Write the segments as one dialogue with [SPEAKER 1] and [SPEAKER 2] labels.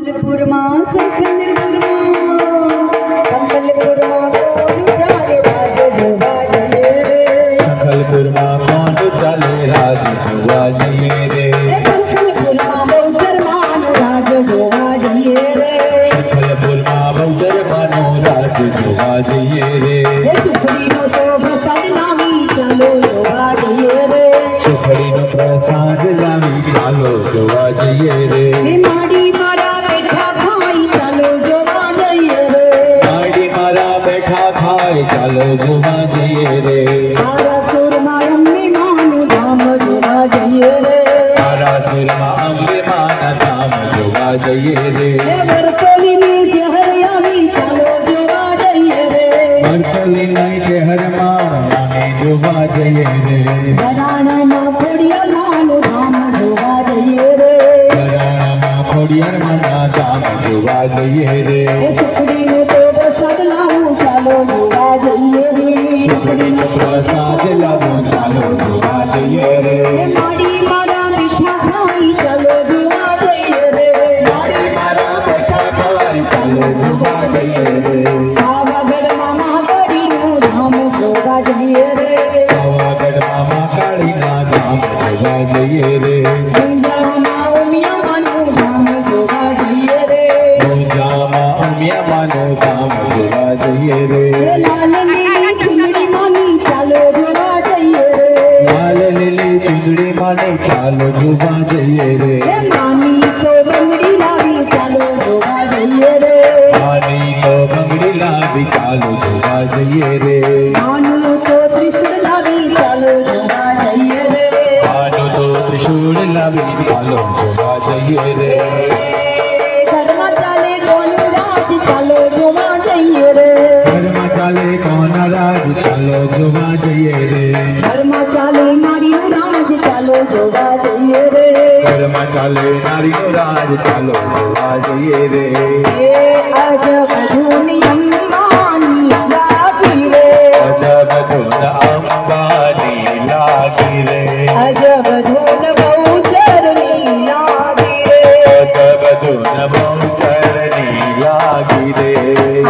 [SPEAKER 1] સંબલપુરમાં કોણ ચાલે રાજ જોવા જઈએ રે સંબલપુરમાં બહુચર માનો રાજ જોવા જઈએ રે સુખડીનો પ્રસાદ લાવી ચાલો જોવા જઈએ રે માડી મારા બેઠા ખાઈ ચાલો જોવા જઈએ રે
[SPEAKER 2] ચાલો જોવા જઈએ રે
[SPEAKER 1] તારા સુરમાં અંબે માનું ધામ જોવા જઈએ રે
[SPEAKER 2] તારા સુરમાં અંબે માના ધામ જોવા જઈએ રે
[SPEAKER 1] વરસોલીની શહેર આવી ચાલો જોવા જઈએ રે
[SPEAKER 2] વરસોલીના શહેરમાં અમે જોવા જઈએ રે
[SPEAKER 1] વરાણામાં ખોડિયાર માનું ધામ જોવા જઈએ રે
[SPEAKER 2] વરાણામાં ખોડિયાર માના ધામ જોવા જઈએ રે
[SPEAKER 1] સુખડીનો તો પ્રસાદ લાવું ચાલો જોવા જઈએ રે
[SPEAKER 2] સુખડીનો પ્રસાદ લાવો ચાલો જોવા જઈએ રે
[SPEAKER 1] માડી મારા મીઠા ખાઈ ચાલો જોવા જઈએ રે
[SPEAKER 2] મારી મારા બેઠા ખાઈ ચાલો જોવા જઈએ રે
[SPEAKER 1] પાવાગઢમાં મહાકાળીનું ધામ જોવા જઈએ રે
[SPEAKER 2] પાવાગઢમાં મહાકાળીના ધામ જોવા જઈએ રે
[SPEAKER 1] ઊંઝામાં ઉમિયામાનું ધામ જોવા જઈએ રે
[SPEAKER 2] ઊંઝામાં ઉમિયામાનું ધામ જોવા જઈએ રે
[SPEAKER 1] લાલ લીલી ચુંદડી માની ચાલો જોવા જઈએ રે
[SPEAKER 2] લાલ લીલી ચૂંદડી માને ચાલો જોવા જઈએ રે
[SPEAKER 1] માની તો બંગડી લાવી ચાલો જોવા જઈએ રે
[SPEAKER 2] માની તો બંગડી લાવી ચાલો જોવા જઈએ રે
[SPEAKER 1] માનું તો ત્રિશુળ લાવી ચાલો જોવા જઈએ રે
[SPEAKER 2] માનું તો ત્રિશૂળ લાવી ચાલો જોવા જઈએ રે
[SPEAKER 1] ઘરમાં ચાલે કોનું રાજ ચાલો જોવા જઈએ રે
[SPEAKER 2] ઘરમાં ચાલે કોના રાજ ચાલો જોવા જઈએ રે
[SPEAKER 1] ઘરમાં ચાલે નારીનું રાજ ચાલો જોવા જઈએ રે
[SPEAKER 2] ઘરમાં ચાલે નારીનો રાજ ચાલો જોવા જઈએ રે
[SPEAKER 1] એ અજબ ધૂની અંબાની લાગી રે
[SPEAKER 2] અજબ ધૂન અંબાની લાગી રે
[SPEAKER 1] અજબ ધૂન બહુચરની લાગી રે
[SPEAKER 2] અજબ ધૂન બહુચરની લાગી રે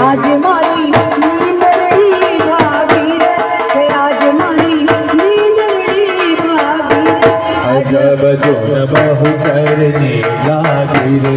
[SPEAKER 1] આજ મારી નીંદડી ભાગી રે આજ મારી નીંદડી ભાગી રે
[SPEAKER 2] અજબ ધૂન બહુચરની લાગી રે